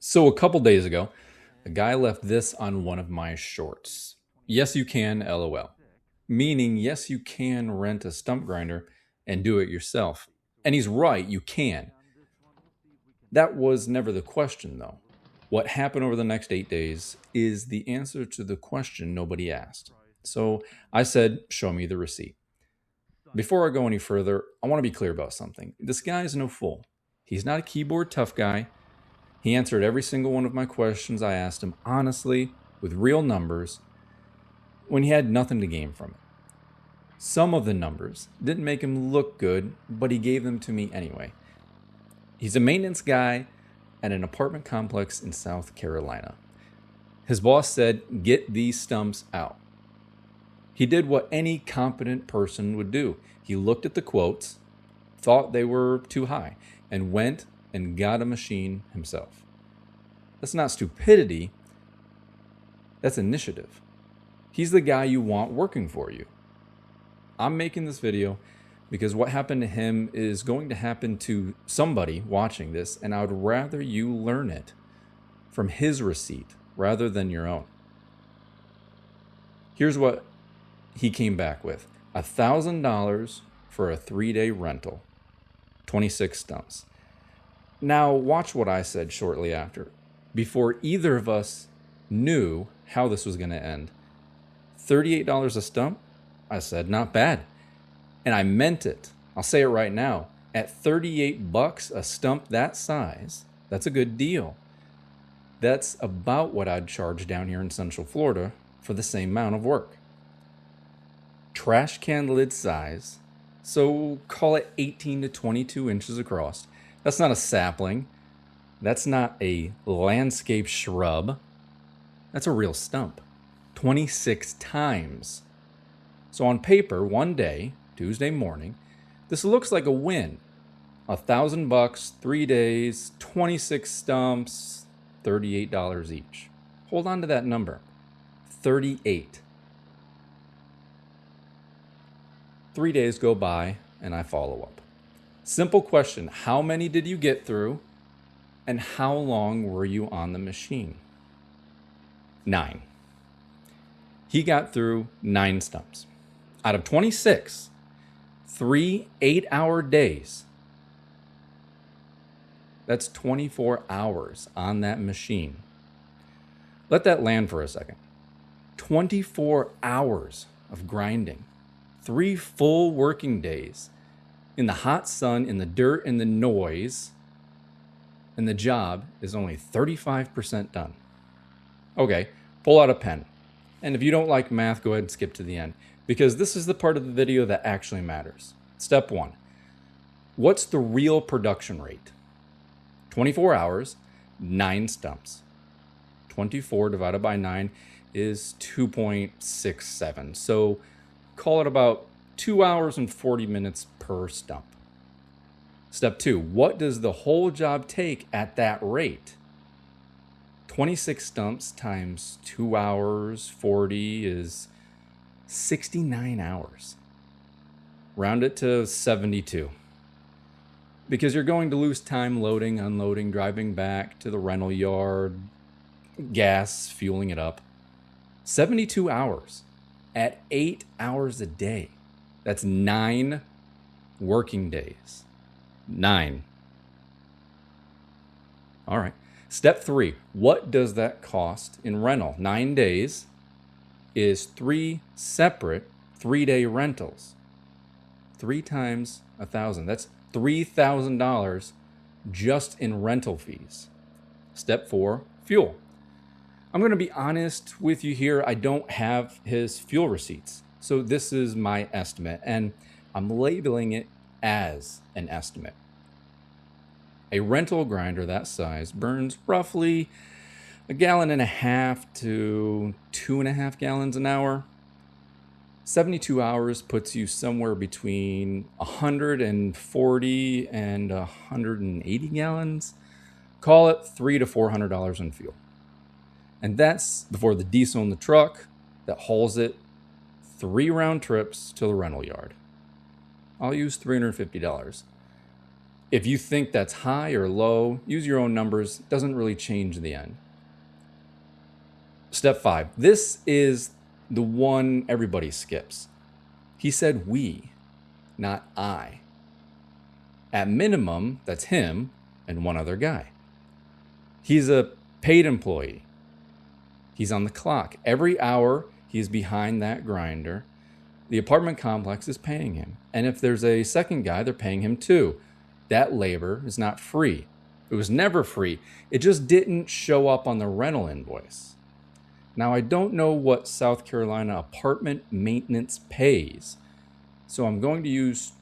So a couple days ago, a guy left this on one of my shorts. Yes, you can, LOL. Meaning, yes, you can rent a stump grinder and do it yourself. And he's right, you can. That was never the question, though. What happened over the next 8 days is the answer to the question nobody asked. So I said, show me the receipt. Before I go any further, I want to be clear about something. This guy is no fool. He's not a keyboard tough guy. He answered every single one of my questions I asked him honestly, with real numbers, when he had nothing to gain from it. Some of the numbers didn't make him look good, but he gave them to me anyway. He's a maintenance guy at an apartment complex in South Carolina. His boss said, get these stumps out. He did what any competent person would do. He looked at the quotes, thought they were too high, and went and got a machine himself. That's not stupidity, that's initiative. He's the guy you want working for you. I'm making this video because what happened to him is going to happen to somebody watching this, and I would rather you learn it from his receipt rather than your own. Here's what he came back with. $1,000 for a 3-day rental, 26 stumps. Now watch what I said shortly after. Before either of us knew how this was going to end. $38 a stump? I said, not bad. And I meant it. I'll say it right now. At 38 bucks a stump that size, that's a good deal. That's about what I'd charge down here in Central Florida for the same amount of work. Trash can lid size, so call it 18 to 22 inches across. That's not a sapling. That's not a landscape shrub. That's a real stump. 26 times. So on paper, one day, Tuesday morning, this looks like a win. $1,000, 3 days, 26 stumps, $38 each. Hold on to that number. 38. 3 days go by and I follow up. Simple question. How many did you get through? And how long were you on the machine? 9. He got through 9 stumps. Out of 26, 3 8-hour days. That's 24 hours on that machine. Let that land for a second. 24 hours of grinding. 3 full working days in the hot sun, in the dirt, in the noise, and the job is only 35% done. Okay, pull out a pen. And if you don't like math, go ahead and skip to the end, because this is the part of the video that actually matters. Step 1. What's the real production rate? 24 hours, 9 stumps. 24 divided by 9 is 2.67. So call it about 2 hours and 40 minutes per stump. Step 2, what does the whole job take at that rate? 26 stumps times 2 hours 40 is 69 hours. Round it to 72. Because you're going to lose time loading, unloading, driving back to the rental yard, gas, fueling it up. 72 hours at 8 hours a day. That's 9 working days. 9. All right. Step 3. What does that cost in rental? 9 days is 3 separate 3-day rentals. 3 times 1,000. That's $3,000 just in rental fees. Step 4. Fuel. I'm going to be honest with you here. I don't have his fuel receipts. So this is my estimate, and I'm labeling it as an estimate. A rental grinder that size burns roughly 1.5 gallons to 2.5 gallons an hour. 72 hours puts you somewhere between 140 and 180 gallons. Call it $300 to $400 in fuel. And that's before the diesel in the truck that hauls it 3 round trips to the rental yard. I'll use $350. If you think that's high or low, use your own numbers. It doesn't really change the end. Step 5. This is the one everybody skips. He said we, not I. At minimum, that's him and one other guy. He's a paid employee. He's on the clock. Every hour he's behind that grinder, the apartment complex is paying him. And if there's a second guy, they're paying him too. That labor is not free. It was never free. It just didn't show up on the rental invoice. Now, I don't know what South Carolina apartment maintenance pays, so I'm going to use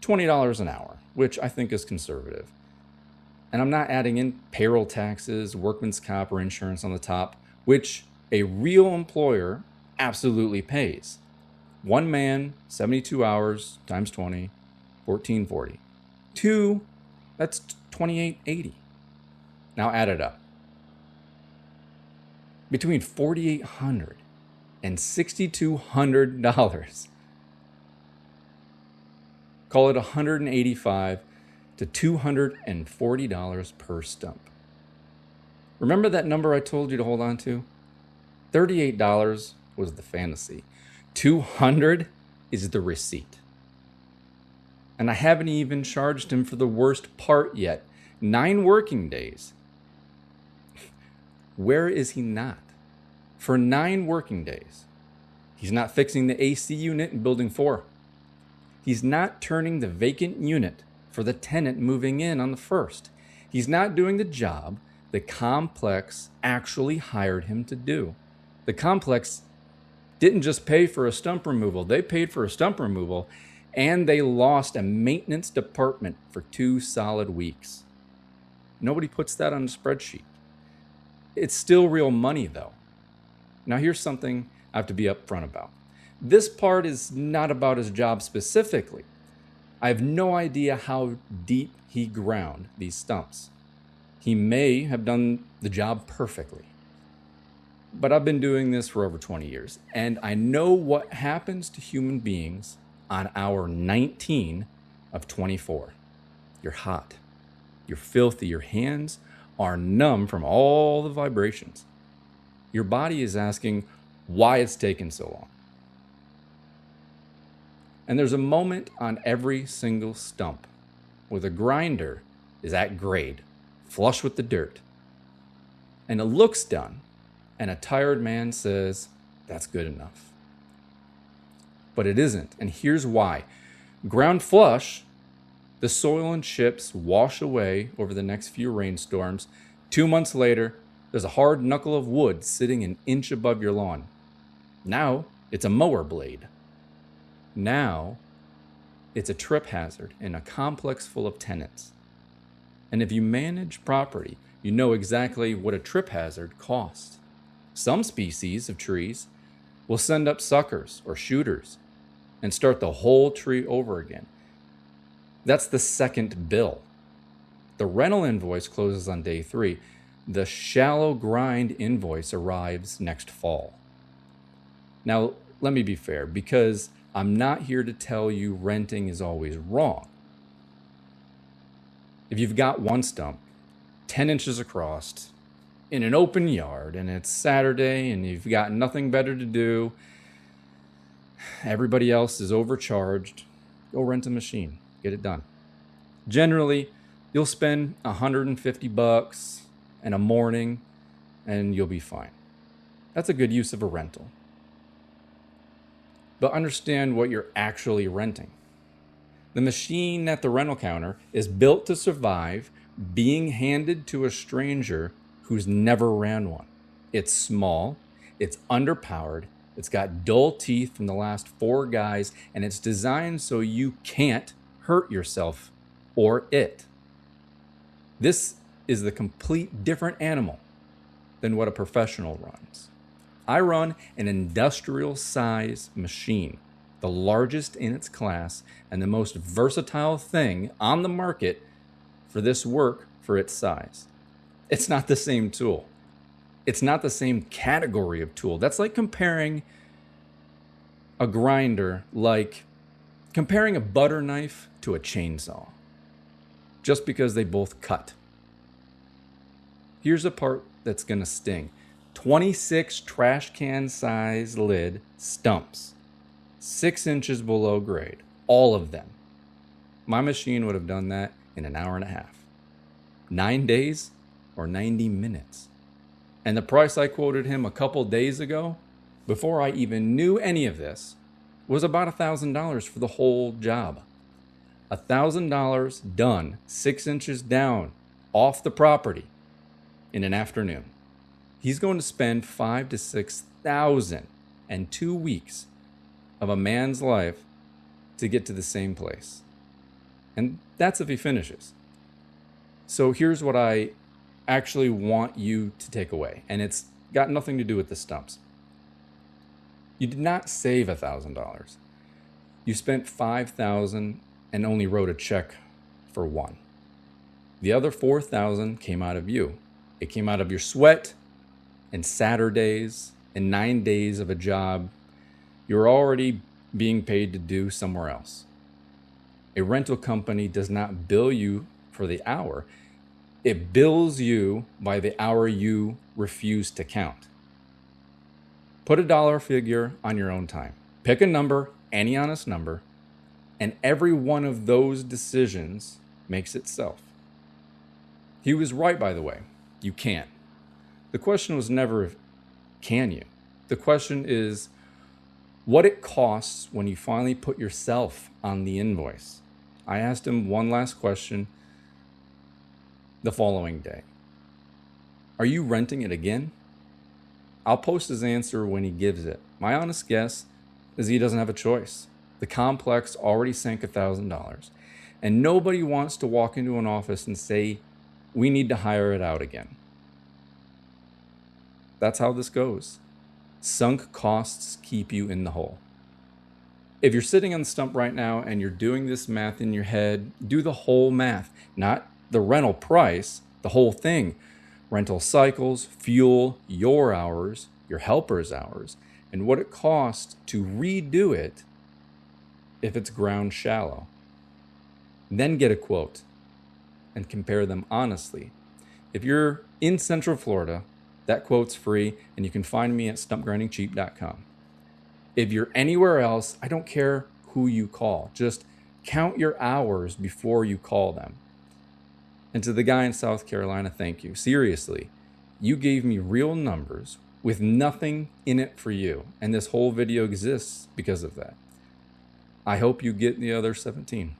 $20 an hour, which I think is conservative. And I'm not adding in payroll taxes, workman's comp, or insurance on the top, which a real employer absolutely pays. One man, 72 hours times 20, $14.40. Two, that's $28.80. Now add it up. Between $4,800 and $6,200. Call it $185 to $240 per stump. Remember that number I told you to hold on to? $38 was the fantasy. $200 is the receipt. And I haven't even charged him for the worst part yet. 9 working days. Where is he not? For 9 working days. He's not fixing the AC unit in building 4. He's not turning the vacant unit for the tenant moving in on the 1st. He's not doing the job the complex actually hired him to do. The complex didn't just pay for a stump removal. They paid for a stump removal, and they lost a maintenance department for 2 solid weeks. Nobody puts that on a spreadsheet. It's still real money, though. Now, here's something I have to be upfront about. This part is not about his job specifically. I have no idea how deep he ground these stumps. He may have done the job perfectly. But I've been doing this for over 20 years, and I know what happens to human beings on hour 19 of 24. You're hot. You're filthy. Your hands are numb from all the vibrations. Your body is asking why it's taken so long. And there's a moment on every single stump where the grinder is at grade, flush with the dirt. And it looks done, and a tired man says, that's good enough. But it isn't, and here's why. Ground flush, the soil and chips wash away over the next few rainstorms. 2 months later, there's a hard knuckle of wood sitting an inch above your lawn. Now, it's a mower blade. Now, it's a trip hazard in a complex full of tenants. And if you manage property, you know exactly what a trip hazard costs. Some species of trees will send up suckers or shooters and start the whole tree over again. That's the second bill. The rental invoice closes on day 3. The shallow grind invoice arrives next fall. Now, let me be fair, because I'm not here to tell you renting is always wrong. If you've got one stump, 10 inches across, in an open yard, and it's Saturday, and you've got nothing better to do, everybody else is overcharged, go rent a machine, get it done. Generally, you'll spend $150 in a morning, and you'll be fine. That's a good use of a rental. But understand what you're actually renting. The machine at the rental counter is built to survive being handed to a stranger who's never ran one. It's small, it's underpowered, it's got dull teeth from the last 4 guys, and it's designed so you can't hurt yourself or it. This is the complete different animal than what a professional runs. I run an industrial size machine, the largest in its class and the most versatile thing on the market for this work for its size. It's not the same tool. It's not the same category of tool. That's like comparing a grinder, like comparing a butter knife to a chainsaw. just because they both cut. Here's a part that's going to sting. 26 trash can size lid stumps, 6 inches below grade, all of them. My machine would have done that in an hour and a half. 9 days or 90 minutes. And the price I quoted him a couple days ago, before I even knew any of this, was about $1,000 for the whole job. $1,000 done 6 inches down off the property in an afternoon. He's going to spend $5,000 to $6,000 and 2 weeks of a man's life to get to the same place. And that's if he finishes. So here's what I actually want you to take away, and it's got nothing to do with the stumps. You did not save $1,000. You spent $5,000 and only wrote a check for $1,000. The other $4,000 came out of you. It came out of your sweat and Saturdays and 9 days of a job you're already being paid to do somewhere else. A rental company does not bill you for the hour. It bills you by the hour you refuse to count. Put a dollar figure on your own time. Pick a number, any honest number, and every one of those decisions makes itself. He was right, by the way. You can't. The question was never, can you? The question is, what it costs when you finally put yourself on the invoice. I asked him one last question the following day. Are you renting it again? I'll post his answer when he gives it. My honest guess is he doesn't have a choice. The complex already sank $1,000, and nobody wants to walk into an office and say, we need to hire it out again. That's how this goes. Sunk costs keep you in the hole. If you're sitting on the stump right now and you're doing this math in your head, do the whole math, not the rental price, the whole thing. Rental cycles, fuel, your hours, your helper's hours, and what it costs to redo it if it's ground shallow. Then get a quote and compare them honestly. If you're in Central Florida, that quote's free, and you can find me at stumpgrindingcheap.com. If you're anywhere else, I don't care who you call. Just count your hours before you call them. And to the guy in South Carolina, thank you. Seriously, you gave me real numbers with nothing in it for you, and this whole video exists because of that. I hope you get the other 17.